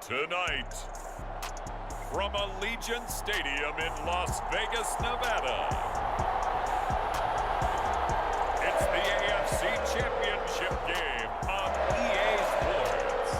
Tonight, from Allegiant Stadium in Las Vegas, Nevada, it's the AFC Championship game on EA Sports.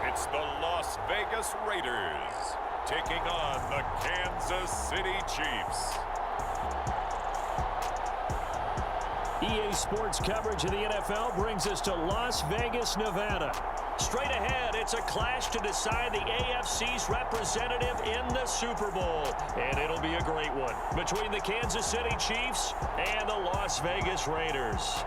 It's the Las Vegas Raiders taking on the Kansas City Chiefs. EA Sports coverage of the NFL brings us to Las Vegas, Nevada. Straight ahead, it's a clash to decide the AFC's representative in the Super Bowl. And it'll be a great one between the Kansas City Chiefs and the Las Vegas Raiders.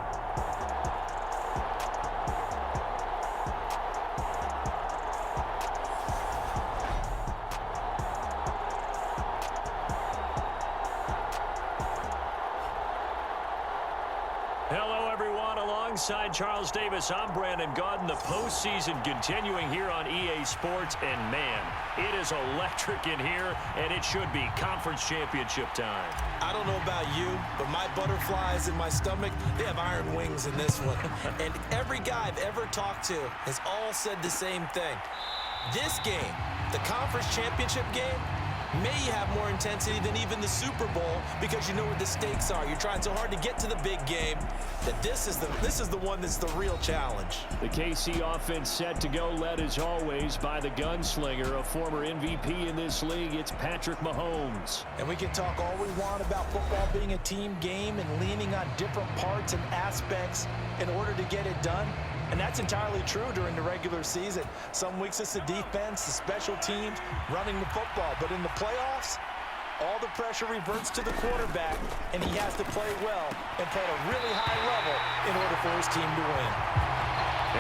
Hello, everyone. Alongside Charles Davis, I'm Brandon Gaudin. The postseason continuing here on EA Sports. And, man, it is electric in here, and it should be conference championship time. I don't know about you, but my butterflies in my stomach, they have iron wings in this one. And every guy I've ever talked to has all said the same thing. This game, the conference championship game, may have more intensity than even the Super Bowl because you know what the stakes are. You're trying so hard to get to the big game that this is the one that's the real challenge. The KC offense set to go, led as always by the gunslinger, a former MVP in this league. It's Patrick Mahomes. And we can talk all we want about football being a team game and leaning on different parts and aspects in order to get it done. And that's entirely true during the regular season. Some weeks it's the defense, the special teams, running the football. But in the playoffs, all the pressure reverts to the quarterback, and he has to play well and play at a really high level in order for his team to win.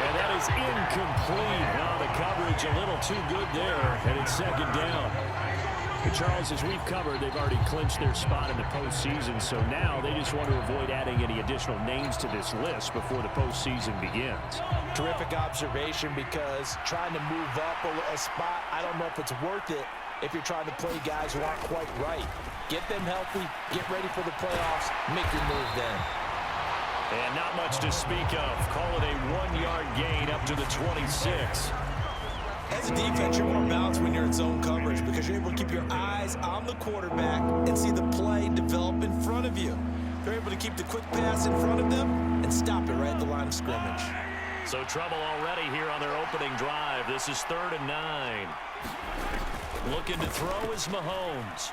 And that is incomplete. Now the coverage a little too good there, and it's second down. But Charles, as we've covered, they've already clinched their spot in the postseason, so now they just want to avoid adding any additional names to this list before the postseason begins. Terrific observation, because trying to move up a spot, I don't know if it's worth it if you're trying to play guys who aren't quite right. Get them healthy, get ready for the playoffs, make your move then. And not much to speak of. Call it a 1-yard gain up to the 26. As a defense, you're more balanced when you're in zone coverage because you're able to keep your eyes on the quarterback and see the play develop in front of you. They're able to keep the quick pass in front of them and stop it right at the line of scrimmage. So trouble already here on their opening drive. This is 3rd and 9. Looking to throw is Mahomes.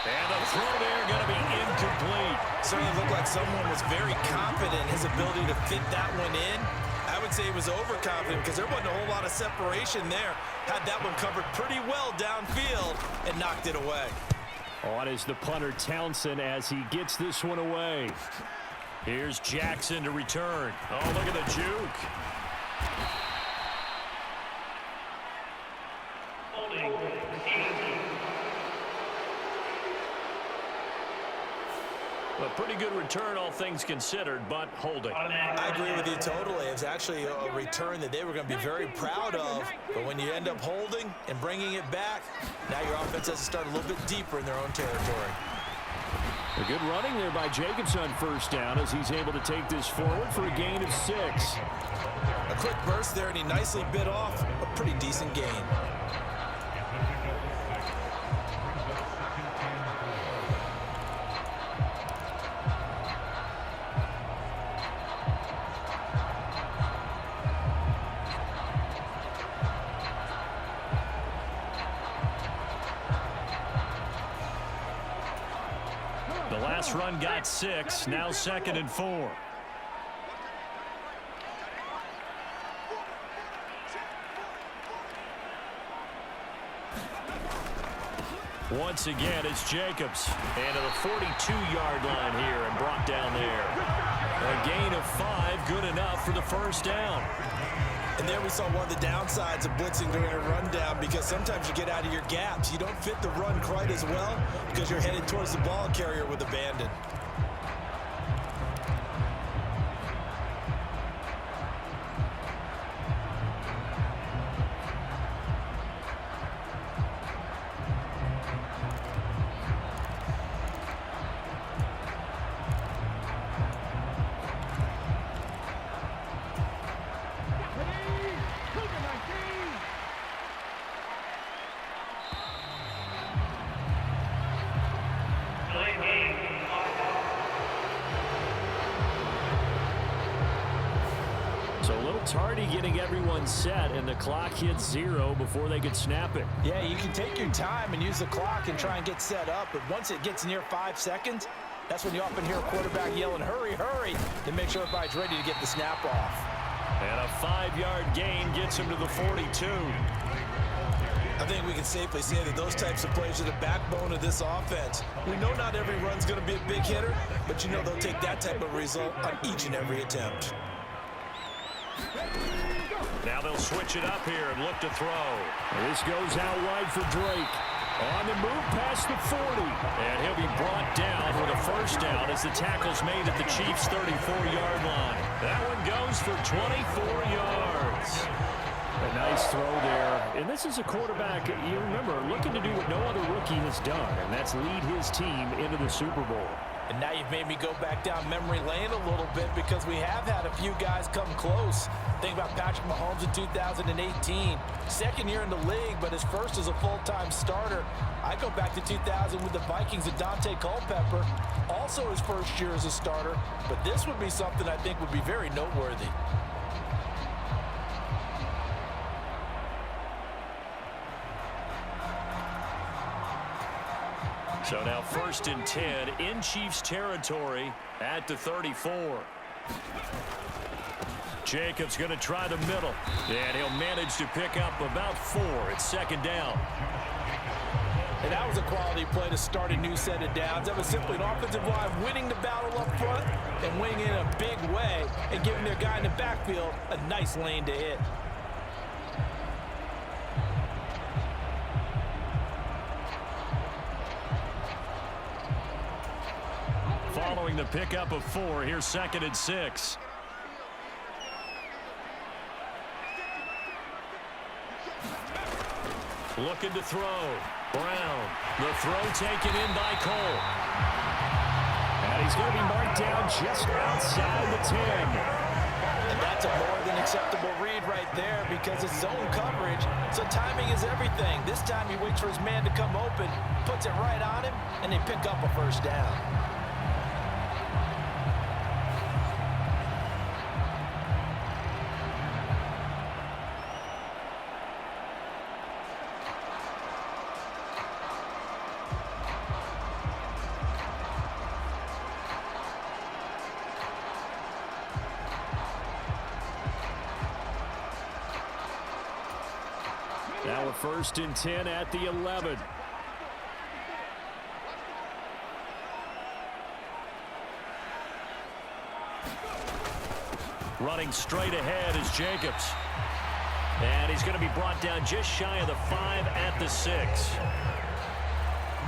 And the throw there going to be incomplete. Certainly looked like someone was very confident in his ability to fit that one in. I would say he was overconfident because there wasn't a whole lot of separation there. Had that one covered pretty well downfield and knocked it away. On is the punter Townsend as he gets this one away. Here's Jackson to return. Oh, look at the juke. A pretty good return, all things considered, but holding. I agree with you totally. It was actually a return that they were going to be very proud of. But when you end up holding and bringing it back, now your offense has to start a little bit deeper in their own territory. A good running there by Jacobs on first down as he's able to take this forward for a gain of 6. A quick burst there, and he nicely bit off a pretty decent gain. The last run got 6, now 2nd and 4. Once again, it's Jacobs. And to the 42-yard line here and brought down there. A gain of 5, good enough for the first down. And there we saw one of the downsides of blitzing during a rundown, because sometimes you get out of your gaps. You don't fit the run quite as well because you're headed towards the ball carrier with abandon. It's already getting everyone set, and the clock hits 0 before they could snap it. Yeah, you can take your time and use the clock and try and get set up, but once it gets near 5 seconds, that's when you often hear a quarterback yelling, hurry, hurry, to make sure everybody's ready to get the snap off. And a 5-yard gain gets him to the 42. I think we can safely say that those types of plays are the backbone of this offense. We know not every run's going to be a big hitter, but you know they'll take that type of result on each and every attempt. Now they'll switch it up here and look to throw. This goes out wide for Drake. On the move past the 40. And he'll be brought down with a first down as the tackle's made at the Chiefs' 34-yard line. That one goes for 24 yards. A nice throw there. And this is a quarterback, you remember, looking to do what no other rookie has done, and that's lead his team into the Super Bowl. And now you've made me go back down memory lane a little bit because we have had a few guys come close. Think about Patrick Mahomes in 2018. Second year in the league, but his first as a full-time starter. I go back to 2000 with the Vikings and Dante Culpepper. Also his first year as a starter. But this would be something I think would be very noteworthy. So now 1st and 10 in Chiefs territory at the 34. Jacobs going to try the middle, and he'll manage to pick up about 4. It's 2nd down. And that was a quality play to start a new set of downs. That was simply an offensive line winning the battle up front and winning in a big way and giving their guy in the backfield a nice lane to hit. Following the pickup of 4, here's 2nd and 6. Looking to throw. Brown. The throw taken in by Cole. And he's going to be marked down just outside the 10. And that's a more than acceptable read right there because it's zone coverage, so timing is everything. This time he waits for his man to come open, puts it right on him, and they pick up a first down. Now we're 1st and 10 at the 11. Running straight ahead is Jacobs. And he's going to be brought down just shy of the 5 at the 6.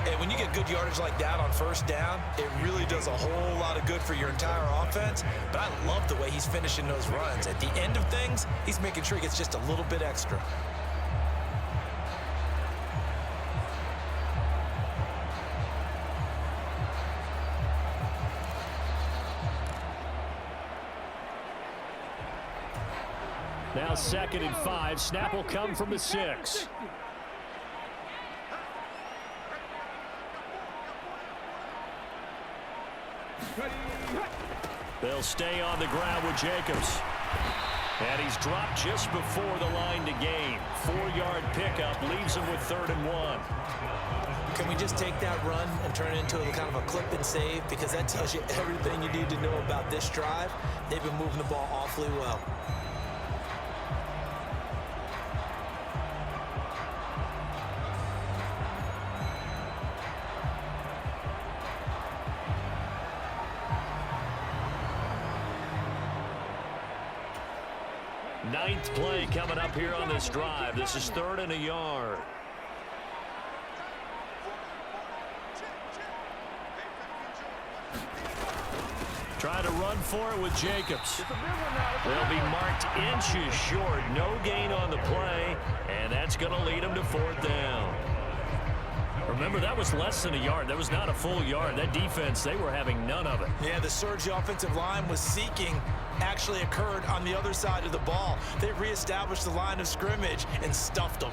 And when you get good yardage like that on 1st down, it really does a whole lot of good for your entire offense. But I love the way he's finishing those runs. At the end of things, he's making sure he gets just a little bit extra. Now 2nd and 5. Snap will come from the 6. They'll stay on the ground with Jacobs. And he's dropped just before the line to gain. 4-yard pickup leaves him with 3rd and 1. Can we just take that run and turn it into a kind of a clip and save? Because that tells you everything you need to know about this drive. They've been moving the ball awfully well. Ninth play coming up here on this drive. This is 3rd and a yard. Trying to run for it with Jacobs. They'll be marked inches short. No gain on the play, and that's going to lead them to 4th down. Remember, that was less than a yard. That was not a full yard. That defense, they were having none of it. Yeah, the surge the offensive line was seeking actually occurred on the other side of the ball. They reestablished the line of scrimmage and stuffed them.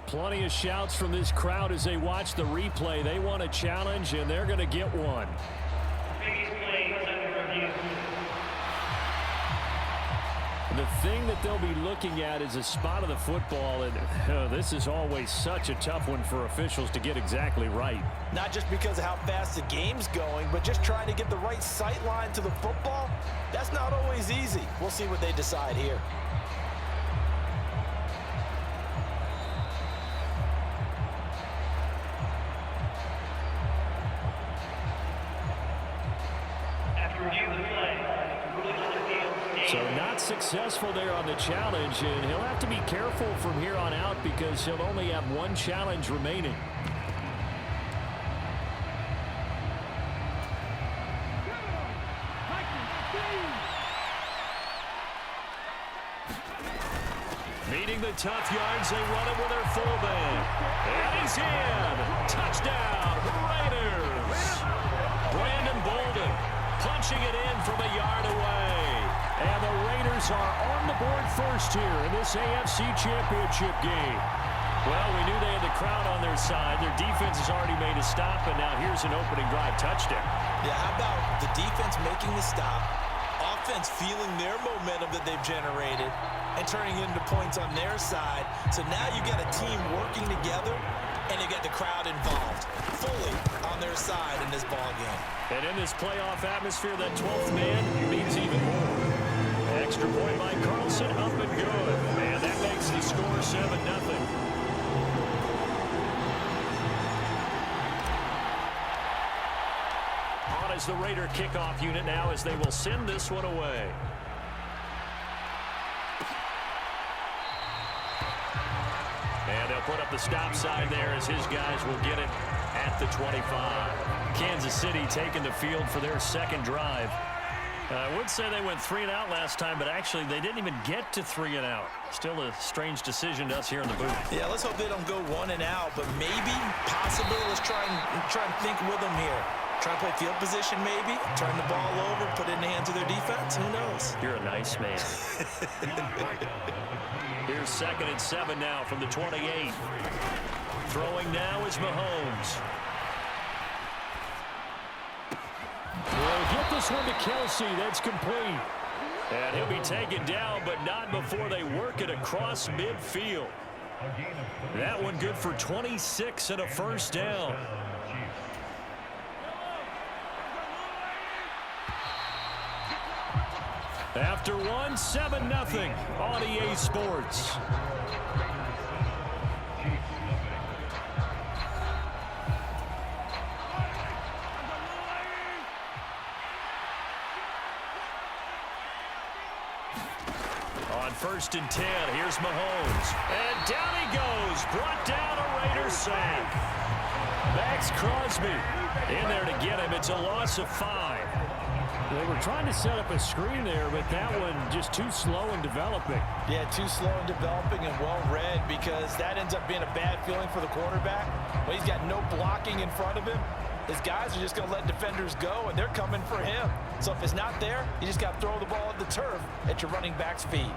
Plenty of shouts from this crowd as they watch the replay. They want a challenge, and they're going to get one. The thing that they'll be looking at is a spot of the football, and this is always such a tough one for officials to get exactly right. Not just because of how fast the game's going, but just trying to get the right sight line to the football. That's not always easy. We'll see what they decide here. So not successful there on the challenge, and he'll have to be careful from here on out because he'll only have one challenge remaining. Meeting the tough yards, they run it with their fullback. And he's in. Touchdown, Raiders. Brandon Bolden punching it in from a yard away. And the Raiders are on the board first here in this AFC Championship game. Well, we knew they had the crowd on their side. Their defense has already made a stop, and now here's an opening drive touchdown. Yeah, how about the defense making the stop, offense feeling their momentum that they've generated, and turning into points on their side. So now you got a team working together, and you got the crowd involved fully on their side in this ball game. And in this playoff atmosphere, that 12th man means even more. Extra point by Carlson, up and good. And that makes the score 7-0. On as the Raider kickoff unit now as they will send this one away. And they'll put up the stop sign there as his guys will get it at the 25. Kansas City taking the field for their second drive. I would say they went 3-and-out last time, but actually they didn't even get to 3-and-out. Still a strange decision to us here in the booth. Yeah, let's hope they don't go 1-and-out, but maybe, possibly, let's try and think with them here. Try to play field position maybe, turn the ball over, put it in the hands of their defense. Who knows? You're a nice man. Here's 2nd and 7 now from the 28. Throwing now is Mahomes. We'll get this one to Kelsey. That's complete. And he'll be taken down, but not before they work it across midfield. That one good for 26 and a first down. After one, 7-0 on EA Sports. On 1st and 10, here's Mahomes. And down he goes. Brought down a Raiders sack. Max Crosby in there to get him. It's a loss of 5. They were trying to set up a screen there, but that one just too slow in developing. Yeah, too slow in developing and well read, because that ends up being a bad feeling for the quarterback. When he's got no blocking in front of him, his guys are just going to let defenders go, and they're coming for him. So if it's not there, you just got to throw the ball at the turf at your running back's feet.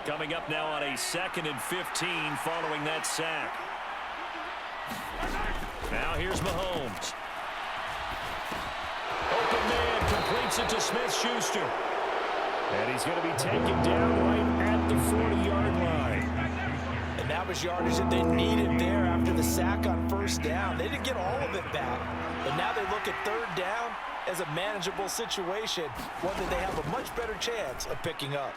Coming up now on a 2nd and 15 following that sack. Now here's Mahomes. Open man completes it to Smith-Schuster. And he's going to be taken down right at the 40-yard line. And that was yardage that they needed there after the sack on 1st down. They didn't get all of it back. But now they look at 3rd down as a manageable situation, one that they have a much better chance of picking up.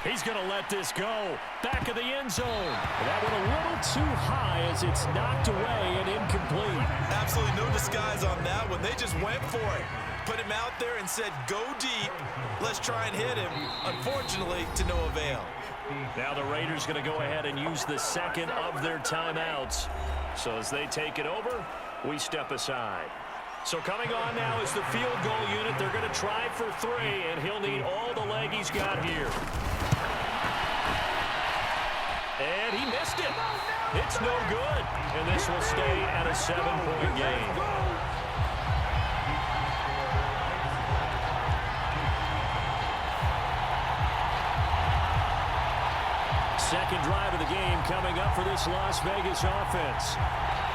He's going to let this go. Back of the end zone. That one a little too high as it's knocked away and incomplete. Absolutely no disguise on that one. They just went for it. Put him out there and said, go deep. Let's try and hit him. Unfortunately, to no avail. Now the Raiders going to go ahead and use the 2nd of their timeouts. So as they take it over, we step aside. So coming on now is the field goal unit. They're going to try for 3, and he'll need all the leg he's got here. And he missed it. It's no good, and this will stay at a 7-point game. Second drive of the game coming up for this Las Vegas offense.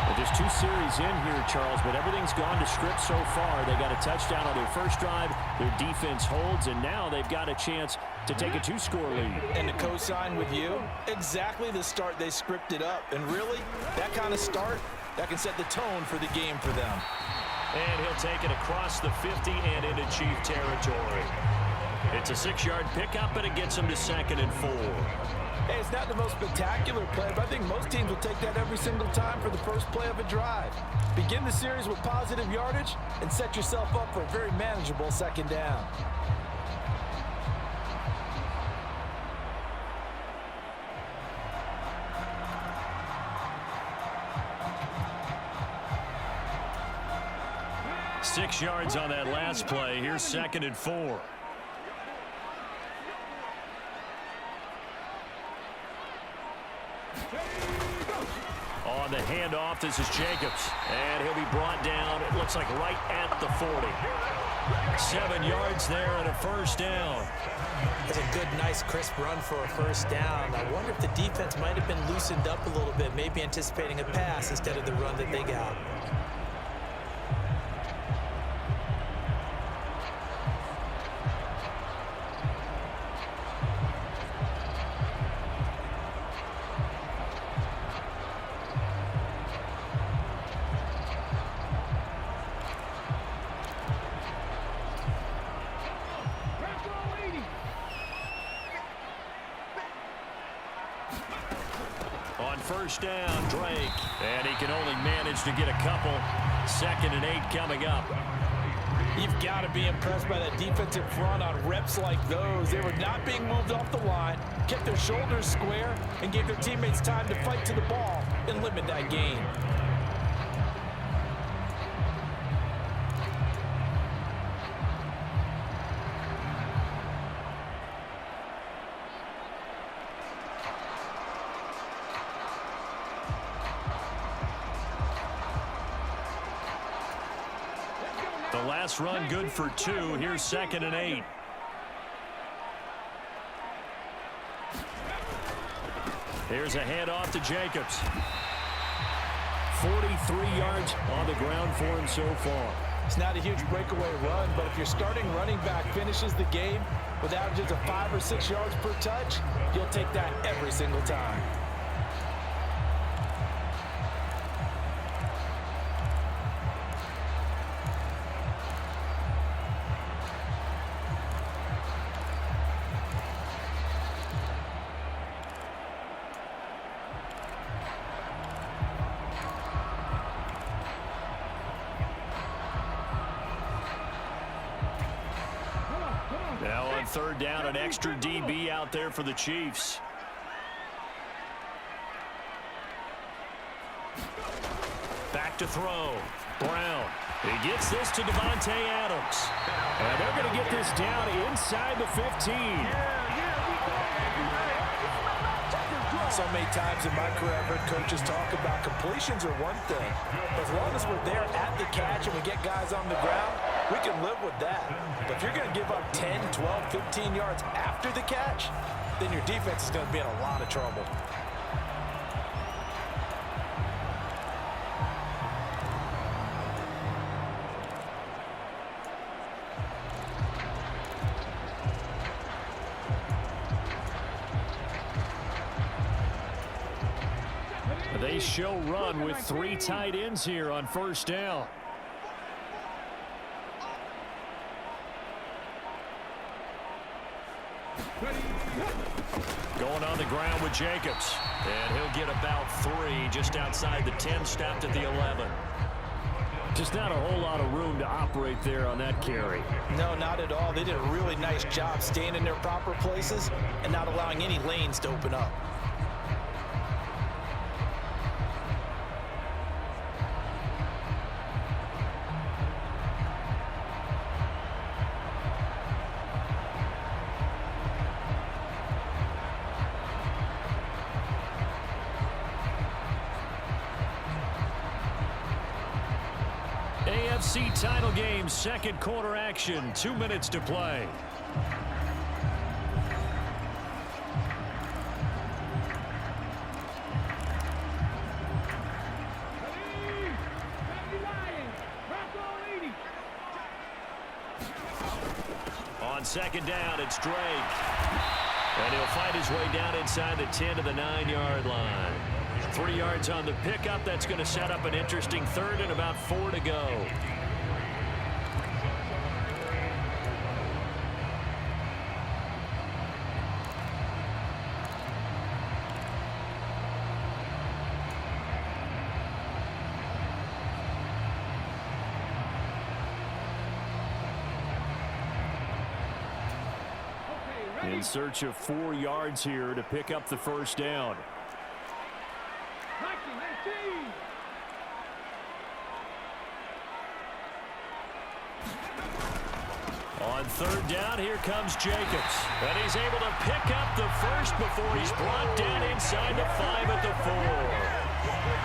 Well, just 2 series in here, Charles, but everything's gone to script so far. They got a touchdown on their first drive. Their defense holds, and now they've got a chance to take a 2-score lead. And to co-sign with you, exactly the start they scripted up. And really, that kind of start, that can set the tone for the game for them. And he'll take it across the 50 and into Chief territory. It's a 6-yard pickup, and it gets him to 2nd and 4. Hey, it's not the most spectacular play, but I think most teams will take that every single time for the first play of a drive. Begin the series with positive yardage and set yourself up for a very manageable 2nd down. Six yards on that last play. Here's 2nd and 4. On the handoff, this is Jacobs. And he'll be brought down, it looks like right at the 40. 7 yards there and a 1st down. That's a good, nice, crisp run for a 1st down. I wonder if the defense might have been loosened up a little bit, maybe anticipating a pass instead of the run that they got. On 1st down, Drake. And he can only manage to get a couple. 2nd and 8 coming up. You've got to be impressed by that defensive front on reps like those. They were not being moved off the line, kept their shoulders square, and gave their teammates time to fight to the ball and limit that gain. The last run good for 2. Here's 2nd and 8. Here's a handoff to Jacobs. 43 yards on the ground for him so far. It's not a huge breakaway run, but if your starting running back finishes the game with averages of 5 or 6 yards per touch, you'll take that every single time. Now on 3rd down, an extra DB out there for the Chiefs. Back to throw. Brown. He gets this to Devontae Adams. And they're going to get this down inside the 15. So many times in my career, I've heard coaches talk about completions are one thing. But as long as we're there at the catch and we get guys on the ground, we can live with that. But if you're going to give up 10, 12, 15 yards after the catch, then your defense is going to be in a lot of trouble. They show run with 3 tight ends here on 1st down. Going on the ground with Jacobs. And he'll get about 3 just outside the 10, stopped at the 11. Just not a whole lot of room to operate there on that carry. No, not at all. They did a really nice job staying in their proper places and not allowing any lanes to open up. AFC title game, second quarter action, 2 minutes to play. On second down, it's Drake. And he'll find his way down inside the 10 to the 9-yard line. 3 yards on the pickup. That's going to set up an interesting third and about 4 to go. In search of 4 yards here to pick up the first down. On third down, here comes Jacobs. And he's able to pick up the first before he's brought down inside the 5 at the 4.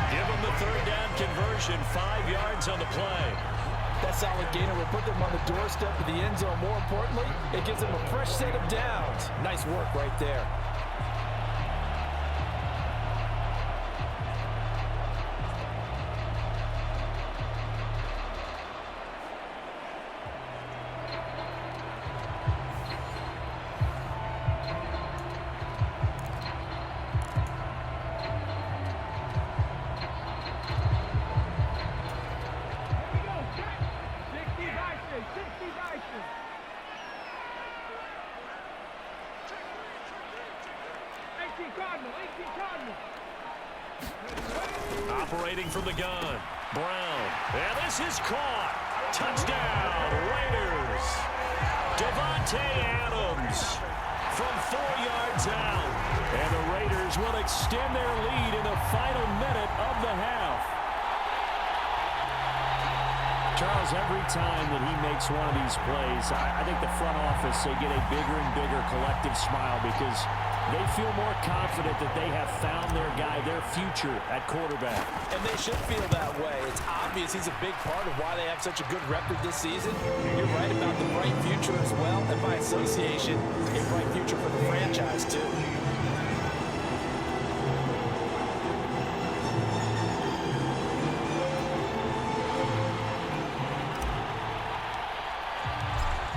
Give him the third down conversion, 5 yards on the play. That solid gainer will put them on the doorstep of the end zone. More importantly, it gives them a fresh set of downs. Nice work right there. Operating from the gun, Brown. And this is caught. Touchdown, Raiders. Devontae Adams from 4 yards out. And the Raiders will extend their lead in the final minute of the half. Charles, every time that he makes one of these plays, I think the front office, they get a bigger and bigger collective smile because they feel more confident that they have found their guy, their future at quarterback. And they should feel that way. It's obvious he's a big part of why they have such a good record this season. You're right about the bright future as well, and by association, a bright future for the franchise, too.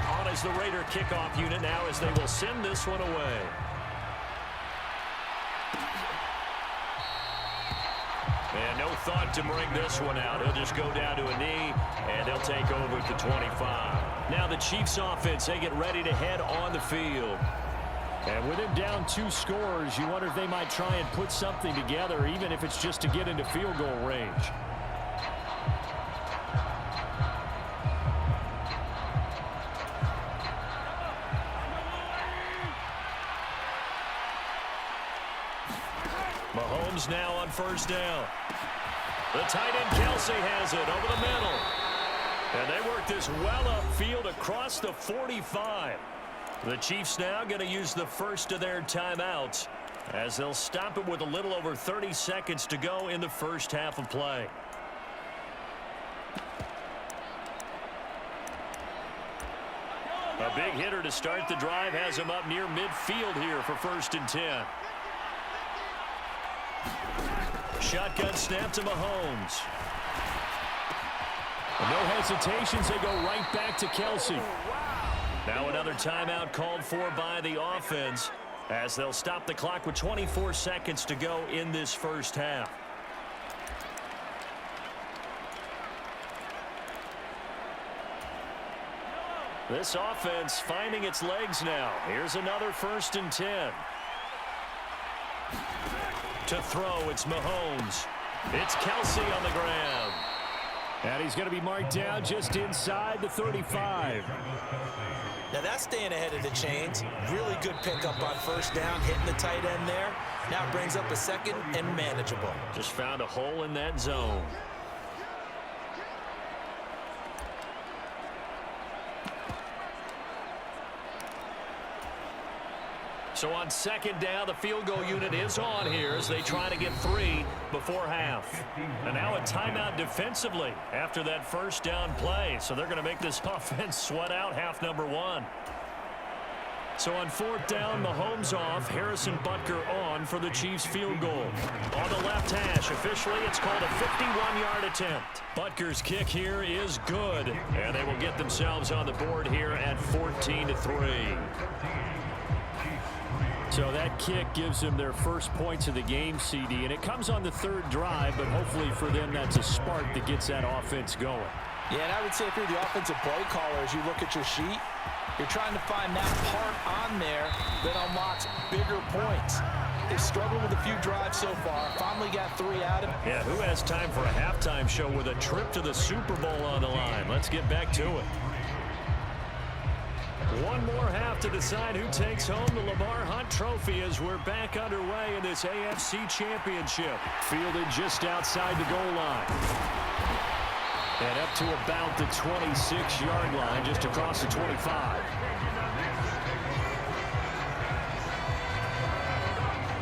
On is the Raider kickoff unit now as they will send this one away. And no thought to bring this one out. He'll just go down to a knee, and they'll take over at the 25. Now the Chiefs offense, they get ready to head on the field. And with him down 2 scores, you wonder if they might try and put something together, even if it's just to get into field goal range. Mahomes now on first down. The tight end Kelsey has it over the middle. And they work this well upfield across the 45. The Chiefs now going to use the first of their timeouts as they'll stop it with a little over 30 seconds to go in the first half of play. A big hitter to start the drive has him up near midfield here for 1st and 10. Shotgun snap to Mahomes. No hesitations. They go right back to Kelsey. Now another timeout called for by the offense as they'll stop the clock with 24 seconds to go in this first half. This offense finding its legs now. Here's another 1st and 10. To throw, it's Mahomes. It's Kelsey on the ground. And he's going to be marked down just inside the 35. Now that's staying ahead of the chains. Really good pickup on first down, hitting the tight end there. Now brings up a second and manageable. Just found a hole in that zone. So on second down, the field goal unit is on here as they try to get 3 before half. And now a timeout defensively after that first down play. So they're going to make this offense sweat out half number 1. So on fourth down, Mahomes off, Harrison Butker on for the Chiefs field goal. On the left hash, officially it's called a 51-yard attempt. Butker's kick here is good, and they will get themselves on the board here at 14-3. So that kick gives them their first points of the game, CD, and it comes on the third drive, but hopefully for them that's a spark that gets that offense going. Yeah, and I would say if you're the offensive play caller, as you look at your sheet, you're trying to find that part on there that unlocks bigger points. They've struggled with a few drives so far. Finally got 3 out of it. Yeah, who has time for a halftime show with a trip to the Super Bowl on the line? Let's get back to it. One more half to decide who takes home the Lamar Hunt Trophy as we're back underway in this AFC Championship. Fielded just outside the goal line. And up to about the 26-yard line, just across the 25.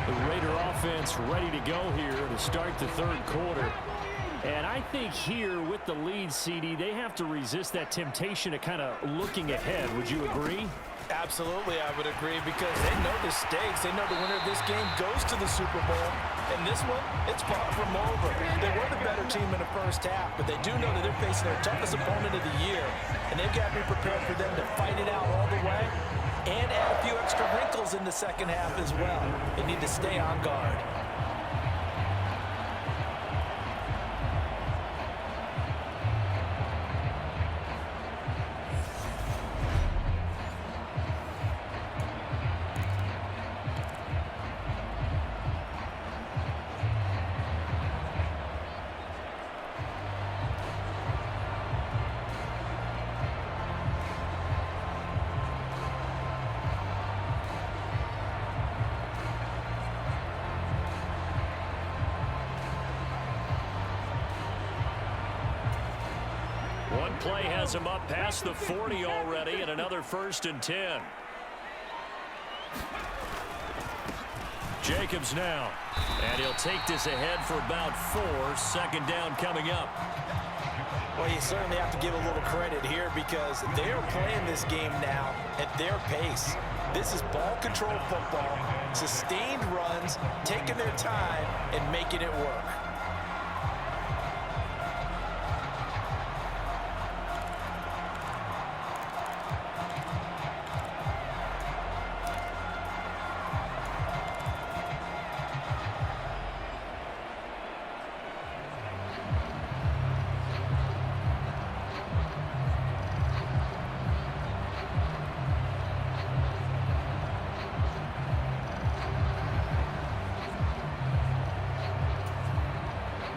The Raider offense ready to go here to start the third quarter. And I think here with the lead, CD, they have to resist that temptation of kind of looking ahead. Would you agree? Absolutely, I would agree, because they know the stakes. They know the winner of this game goes to the Super Bowl. And this one, it's far from over. They were the better team in the first half, but they do know that they're facing their toughest opponent of the year. And they've got to be prepared for them to fight it out all the way and add a few extra wrinkles in the second half as well. They need to stay on guard. One play has him up past the 40 already, and another 1st and 10. Jacobs now, and he'll take this ahead for about 4. Second down coming up. Well, you certainly have to give a little credit here because they're playing this game now at their pace. This is ball control football, sustained runs, taking their time and making it work.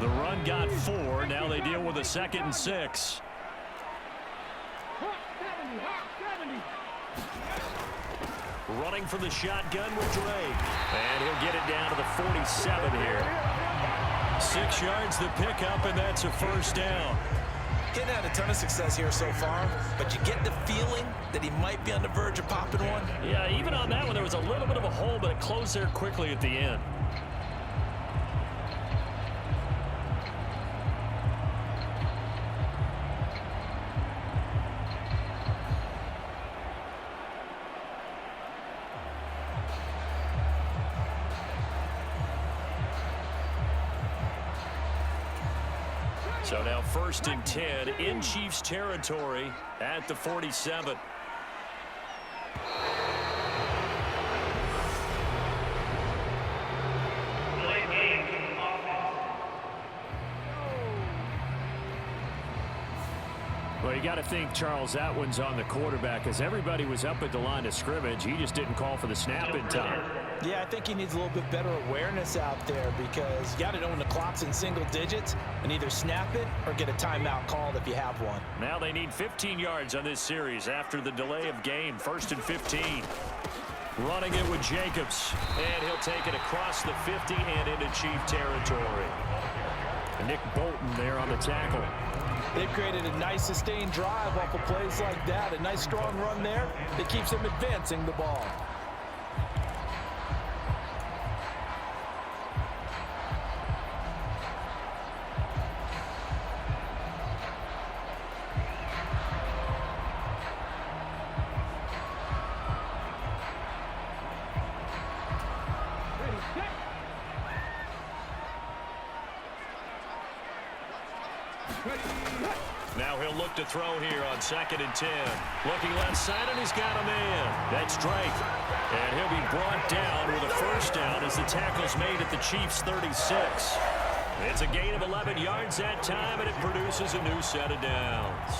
The run got 4. Now they deal with a 2nd and 6. Running from the shotgun with Drake. And he'll get it down to the 47 here. 6 yards the pickup, and that's a 1st down. Getting had a ton of success here so far, but you get the feeling that he might be on the verge of popping one. Yeah, even on that one, there was a little bit of a hole, but it closed there quickly at the end. So now 1st and 10 in Chiefs territory at the 47. Well, you got to think, Charles, that one's on the quarterback as everybody was up at the line of scrimmage. He just didn't call for the snap in time. Yeah, I think he needs a little bit better awareness out there because you got to know when the clock's in single digits and either snap it or get a timeout called if you have one. Now they need 15 yards on this series after the delay of game. 1st and 15. Running it with Jacobs, and he'll take it across the 50 and into Chief territory. Nick Bolton there on the tackle. They've created a nice sustained drive off of plays like that. A nice strong run there that keeps them advancing the ball. Now he'll look to throw here on 2nd and 10. Looking left side, and he's got a man. That's Drake. And he'll be brought down with a first down as the tackle's made at the Chiefs' 36. It's a gain of 11 yards that time, and it produces a new set of downs.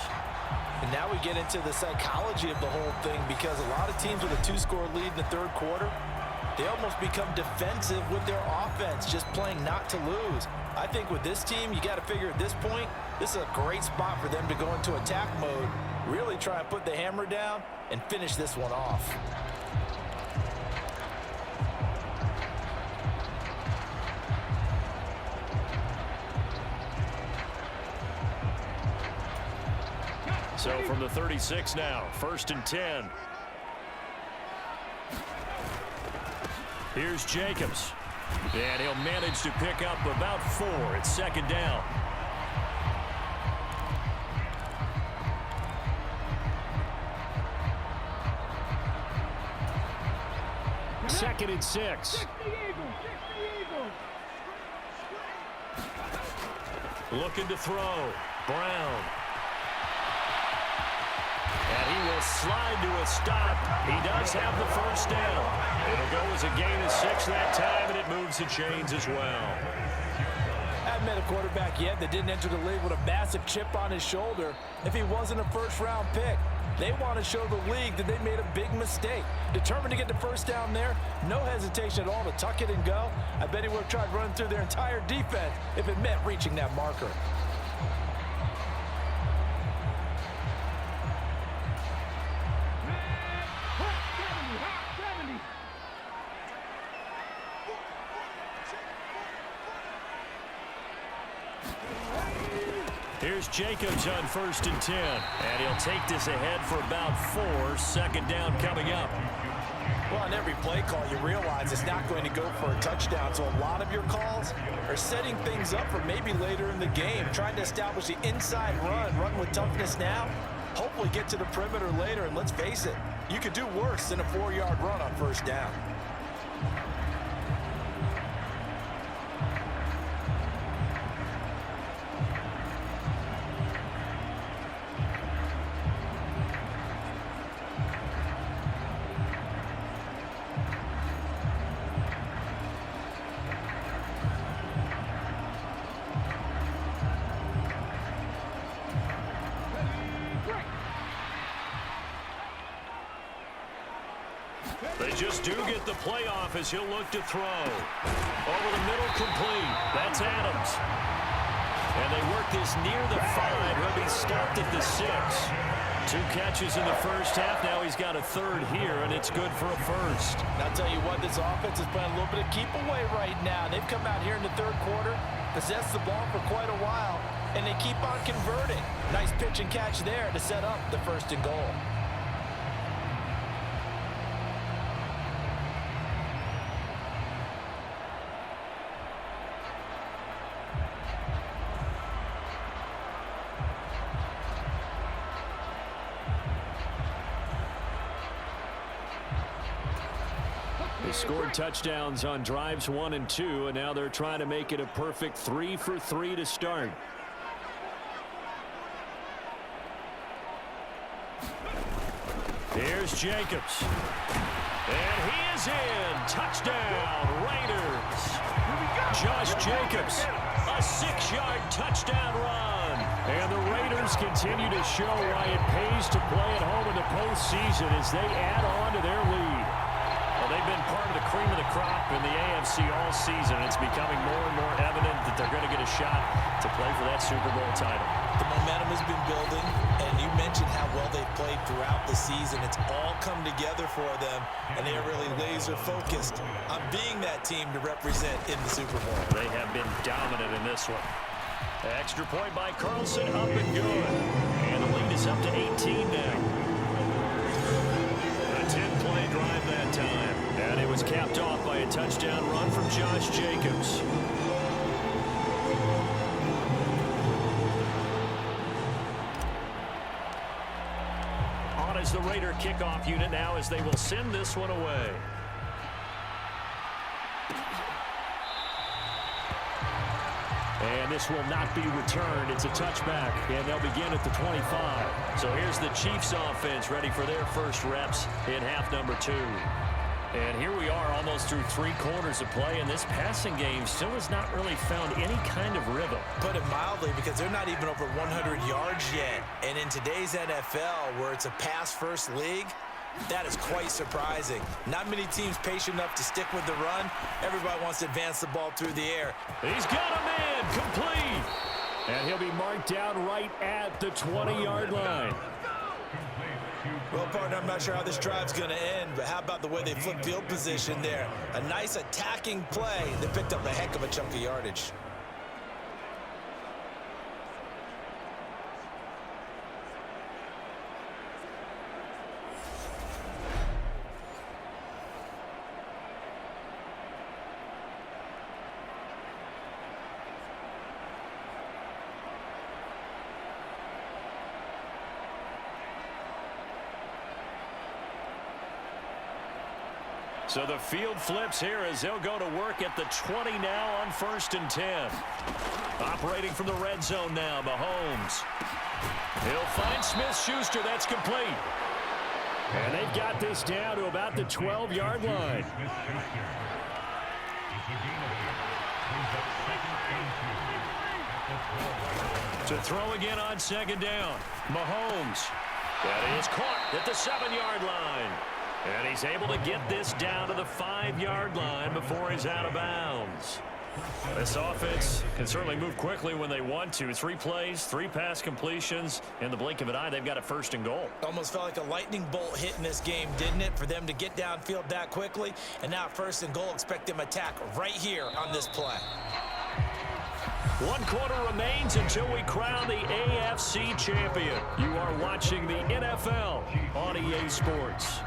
And now we get into the psychology of the whole thing, because a lot of teams with a 2-score lead in the third quarter, they almost become defensive with their offense, just playing not to lose. I think with this team, you got to figure at this point, this is a great spot for them to go into attack mode, really try and put the hammer down and finish this one off. So from the 36 now, 1st and 10. Here's Jacobs. And he'll manage to pick up about 4. It's 2nd down. Second and 6. Looking to throw. Brown. And he will slide to a stop. He does have the first down. It'll go as a gain of 6 that time, and it moves the chains as well. I haven't met a quarterback yet that didn't enter the league with a massive chip on his shoulder if he wasn't a first-round pick. They want to show the league that they made a big mistake. Determined to get the first down there, no hesitation at all to tuck it and go. I bet he would have tried running through their entire defense if it meant reaching that marker. Here's Jacobs on 1st and 10. And he'll take this ahead for about 4. 2nd down coming up. Well, on every play call, you realize it's not going to go for a touchdown. So a lot of your calls are setting things up for maybe later in the game, trying to establish the inside run with toughness now, hopefully get to the perimeter later. And let's face it, you could do worse than a 4-yard run on 1st down. They just do get the playoff as he'll look to throw. Over the middle, complete. That's Adams. And they work this near the 5. He'll be stopped at the 6. 2 catches in the first half. Now he's got a 3rd here, and it's good for a first. And I'll tell you what, this offense is playing a little bit of keep away right now. They've come out here in the third quarter, possessed the ball for quite a while, and they keep on converting. Nice pitch and catch there to set up the 1st and goal. They scored touchdowns on drives 1 and 2, and now they're trying to make it a perfect 3 for 3 to start. Here's Jacobs. And he is in. Touchdown, Raiders. Josh Jacobs, a 6-yard touchdown run. And the Raiders continue to show why it pays to play at home in the postseason as they add on to their lead. Well, they've been part of the cream of the crop in the AFC all season. It's becoming more and more evident that they're going to get a shot to play for that Super Bowl title. The momentum has been building, and you mentioned how well they've played throughout the season. It's all come together for them, and they are really laser-focused on being that team to represent in the Super Bowl. They have been dominant in this one. Extra point by Carlson, up and good. And the lead is up to 18 now. A 10-play drive that time. And it was capped off by a touchdown run from Josh Jacobs. On is the Raider kickoff unit now as they will send this one away. And this will not be returned. It's a touchback, and they'll begin at the 25. So here's the Chiefs offense ready for their first reps in half number 2. And here we are almost through 3 quarters of play, and this passing game still has not really found any kind of rhythm. Put it mildly, because they're not even over 100 yards yet. And in today's NFL, where it's a pass-first league, that is quite surprising. Not many teams patient enough to stick with the run. Everybody wants to advance the ball through the air. He's got a man, complete. And he'll be marked down right at the 20-yard line. Well, partner, I'm not sure how this drive's going to end, but how about the way they flip field position there? A nice attacking play that picked up a heck of a chunk of yardage. So the field flips here as they'll go to work at the 20 now on 1st and 10. Operating from the red zone now, Mahomes. He'll find Smith-Schuster. That's complete. And they've got this down to about the 12-yard line. To throw again on 2nd down. Mahomes. That is caught at the 7-yard line. And he's able to get this down to the 5-yard line before he's out of bounds. This offense can certainly move quickly when they want to. 3 plays, 3 pass completions. In the blink of an eye, they've got a 1st and goal. Almost felt like a lightning bolt hit in this game, didn't it? For them to get downfield that quickly. And now 1st and goal, expect them to attack right here on this play. 1 quarter remains until we crown the AFC champion. You are watching the NFL on EA Sports.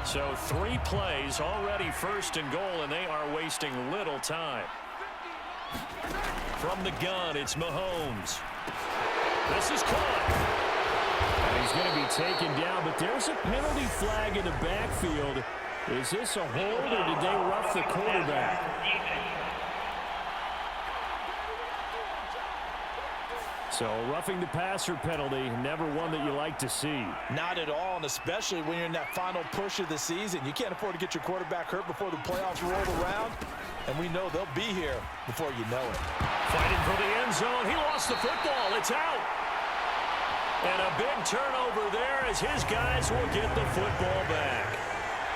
So 3 plays, already 1st and goal, and they are wasting little time. From the gun, it's Mahomes. This is caught. And he's going to be taken down, but there's a penalty flag in the backfield. Is this a hold, or did they rough the quarterback? So roughing the passer penalty, never one that you like to see. Not at all, and especially when you're in that final push of the season. You can't afford to get your quarterback hurt before the playoffs roll around, and we know they'll be here before you know it. Fighting for the end zone. He lost the football. It's out. And a big turnover there as his guys will get the football back.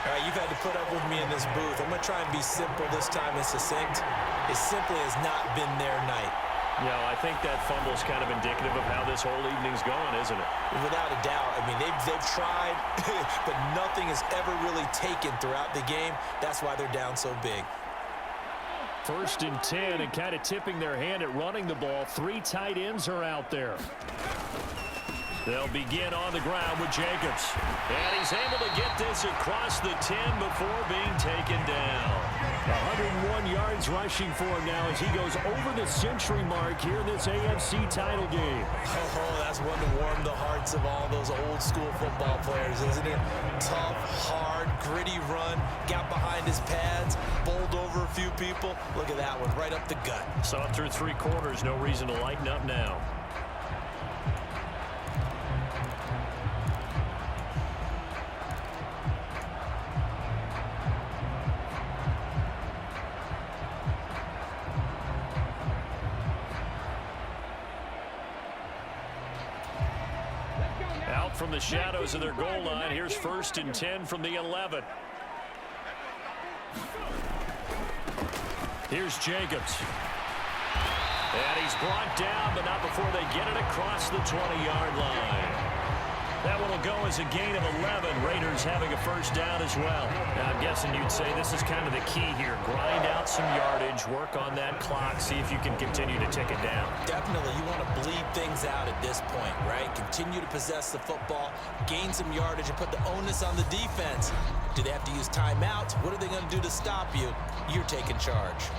All right, you've had to put up with me in this booth. I'm going to try and be simple this time and succinct. It simply has not been their night. No, I think that fumble is kind of indicative of how this whole evening's going, isn't it? Without a doubt. I mean, they've tried, but nothing is ever really taken throughout the game. That's why they're down so big. 1st and 10, and kind of tipping their hand at running the ball. 3 tight ends are out there. They'll begin on the ground with Jacobs. And he's able to get this across the 10 before being taken down. 101 yards rushing for him now as he goes over the century mark here in this AFC title game. Oh, that's one to warm the hearts of all those old school football players, isn't it? Tough, hard, gritty run, got behind his pads, bowled over a few people. Look at that one, right up the gut. Saw it through 3 quarters, no reason to lighten up now. From the shadows of their goal line, here's 1st and 10 from the 11. Here's Jacobs. And he's brought down, but not before they get it across the 20-yard line. That one will go as a gain of 11. Raiders having a 1st down as well. Now, I'm guessing you'd say this is kind of the key here. Grind out some yardage, work on that clock, see if you can continue to tick it down. Definitely. You want to bleed things out at this point, right? Continue to possess the football, gain some yardage, and put the onus on the defense. Do they have to use timeouts? What are they going to do to stop you? You're taking charge.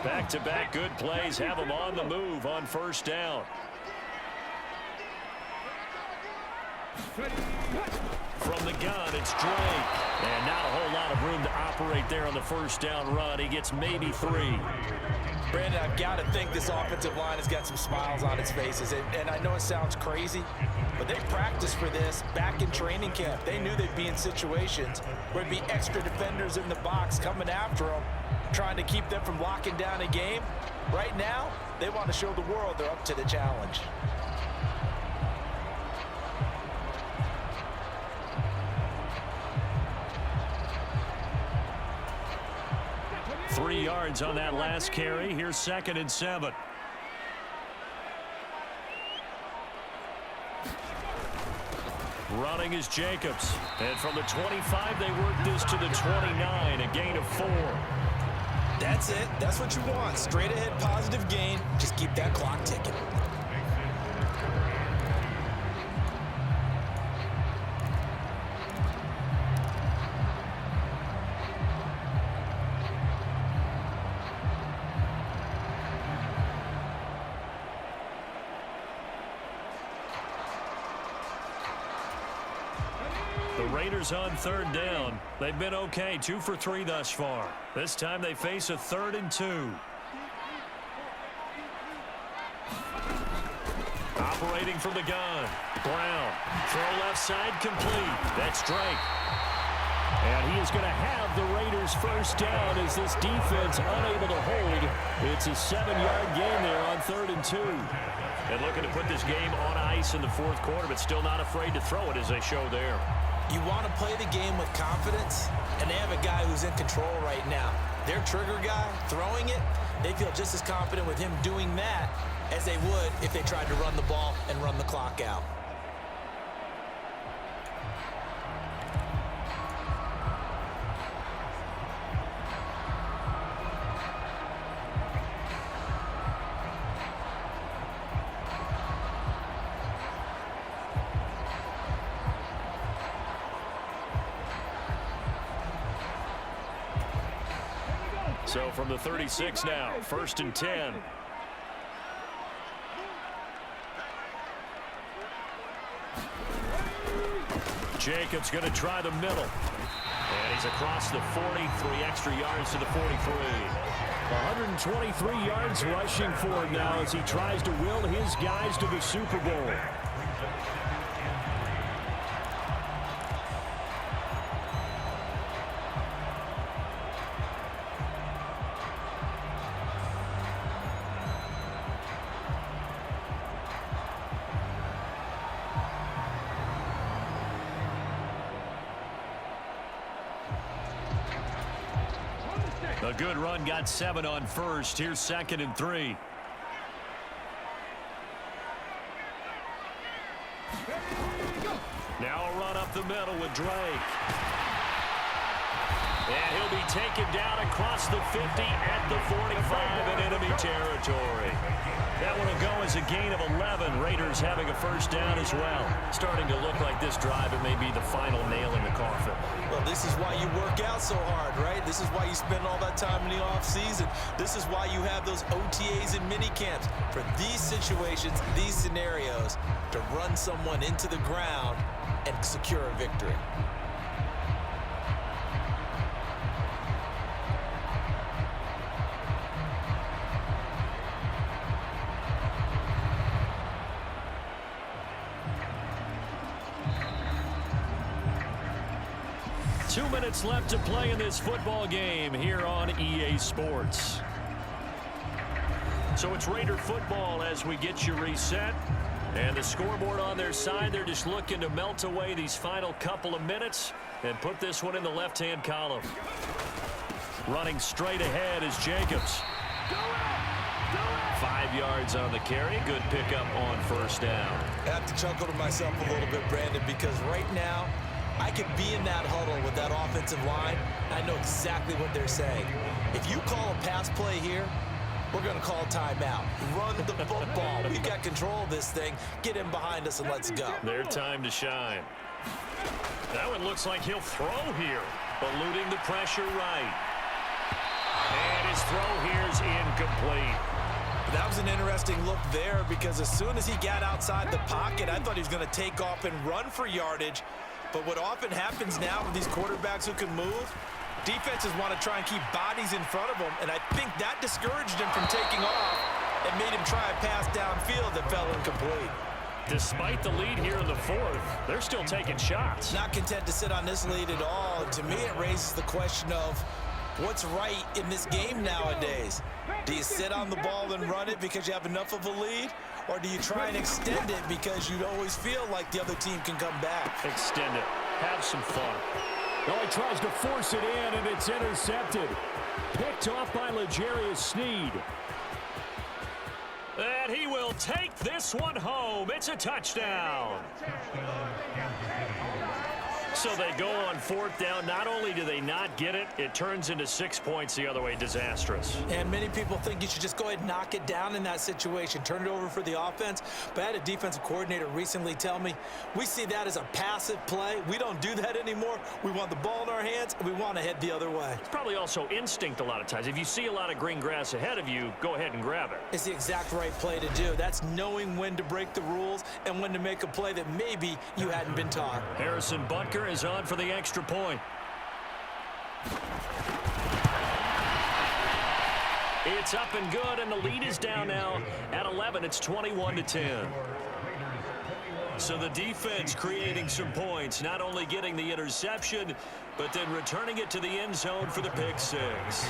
Back-to-back good plays have them on the move on first down. From the gun, it's Drake. And not a whole lot of room to operate there on the first down run. He gets maybe 3. Brandon, I've got to think this offensive line has got some smiles on its faces. And I know it sounds crazy, but they practiced for this back in training camp. They knew they'd be in situations where there'd be extra defenders in the box coming after them, trying to keep them from locking down a game. Right now, they want to show the world they're up to the challenge. Three yards on that last carry. Here's 2nd and 7. Running is Jacobs. And from the 25, they work this to the 29, a gain of 4. That's it. That's what you want. Straight ahead positive gain. Just keep that clock ticking. The Raiders on 3rd down. They've been okay, 2 for 3 thus far. This time they face a 3rd and 2. Operating from the gun. Brown. Throw left side complete. That's Drake. And he is going to have the Raiders first down as this defense unable to hold. It's a 7-yard gain there on 3rd and 2. And looking to put this game on ice in the 4th quarter, but still not afraid to throw it as they show there. You want to play the game with confidence, and they have a guy who's in control right now. Their trigger guy, throwing it, they feel just as confident with him doing that as they would if they tried to run the ball and run the clock out. So from the 36 now, 1st and 10. Jacobs going to try the middle. And he's across the 40, 3 extra yards to the 43. 123 yards rushing for him now as he tries to will his guys to the Super Bowl. A good run, got 7 on first. Here's 2nd and 3. Now a run up the middle with Drake. And he'll be taken down across the 50 at the 45 in enemy territory. That one will go as a gain of 11. Raiders having a first down as well. Starting to look like this drive, it may be the final nail in the coffin. Well, this is why you work out so hard, right? This is why you spend all that time in the offseason. This is why you have those OTAs and mini camps. For these situations, these scenarios, to run someone into the ground and secure a victory. Two minutes left to play in this football game here on EA Sports. So it's Raider football as we get you reset. And the scoreboard on their side, they're just looking to melt away these final couple of minutes and put this one in the left-hand column. Running straight ahead is Jacobs. 5 yards on the carry. Good pickup on first down. I have to chuckle to myself a little bit, Brandon, because right now, I could be in that huddle with that offensive line. I know exactly what they're saying. If you call a pass play here, we're going to call a timeout. Run the football. We've got control of this thing. Get him behind us and let's go. Their time to shine. That one looks like he'll throw here. Eluding the pressure right. And his throw here's incomplete. That was an interesting look there because as soon as he got outside the pocket, I thought he was going to take off and run for yardage. But what often happens now with these quarterbacks who can move, defenses want to try and keep bodies in front of them, and I think that discouraged him from taking off and made him try a pass downfield that fell incomplete. Despite the lead here in the fourth, they're still taking shots. Not content to sit on this lead at all. And to me, it raises the question of what's right in this game nowadays. Do you sit on the ball and run it because you have enough of a lead? Or do you try and extend it because you always feel like the other team can come back? Extend it. Have some fun. Well, he tries to force it in, and it's intercepted. Picked off by L'Jarius Sneed. And he will take this one home. It's a touchdown. So they go on fourth down. Not only do they not get it, it turns into 6 points the other way. Disastrous. And many people think you should just go ahead and knock it down in that situation. Turn it over for the offense. But I had a defensive coordinator recently tell me, we see that as a passive play. We don't do that anymore. We want the ball in our hands, and we want to head the other way. It's probably also instinct a lot of times. If you see a lot of green grass ahead of you, go ahead and grab it. It's the exact right play to do. That's knowing when to break the rules and when to make a play that maybe you hadn't been taught. Harrison Butker is on for the extra point. It's up and good, and the lead is down now at 11. It's 21-10. So the defense creating some points, not only getting the interception, but then returning it to the end zone for the pick six.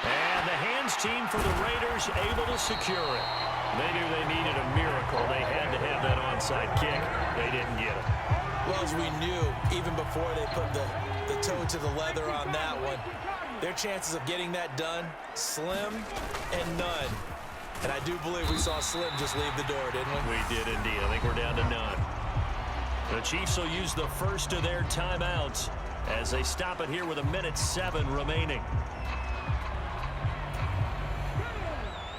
And the hands team for the Raiders able to secure it. They knew they needed a miracle. They had to have that onside kick. They didn't get it. Well, as we knew, even before they put the toe to the leather on that one, their chances of getting that done, slim and none. And I do believe we saw Slim just leave the door, didn't we? We did indeed. I think we're down to none. The Chiefs will use the first of their timeouts as they stop it here with 1:07 remaining.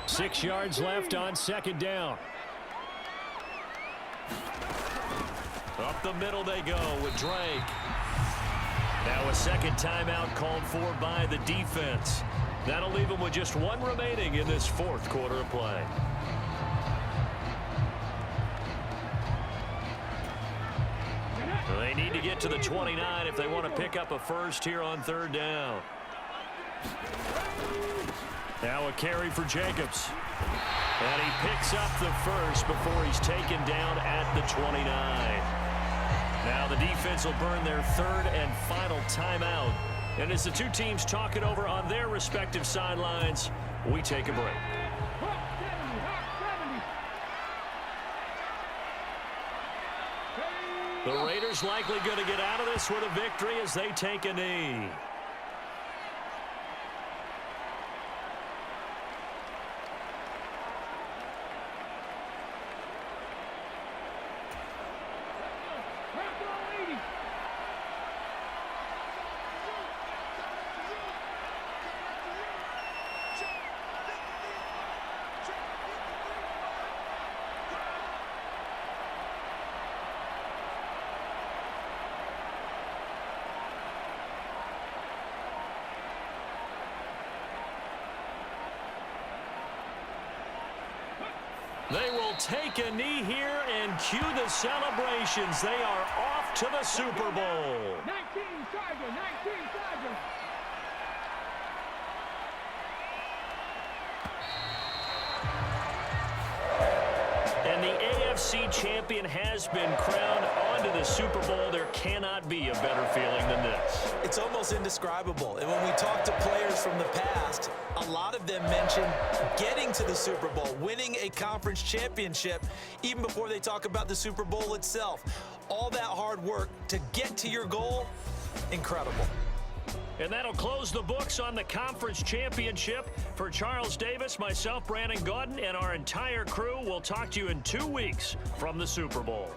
6 yards left on second down. Up the middle they go with Drake. Now a second timeout called for by the defense. That'll leave them with just one remaining in this fourth quarter of play. They need to get to the 29 if they want to pick up a first here on third down. Now a carry for Jacobs. And he picks up the first before he's taken down at the 29. Now the defense will burn their third and final timeout. And as the two teams talk it over on their respective sidelines, we take a break. The Raiders likely going to get out of this with a victory as they take a knee. They will take a knee here and cue the celebrations. They are off to the Super Bowl. 19 Charger, 19 Charger. And the AFC champion has been crowned onto the Super Bowl. There cannot be a better feeling than this. It's almost indescribable. And when we talk to players from the past, a lot of them mention getting to the Super Bowl, winning a conference championship, even before they talk about the Super Bowl itself. All that hard work to get to your goal, incredible. And that'll close the books on the conference championship. For Charles Davis, myself, Brandon Gaudin, and our entire crew, we'll talk to you in 2 weeks from the Super Bowl.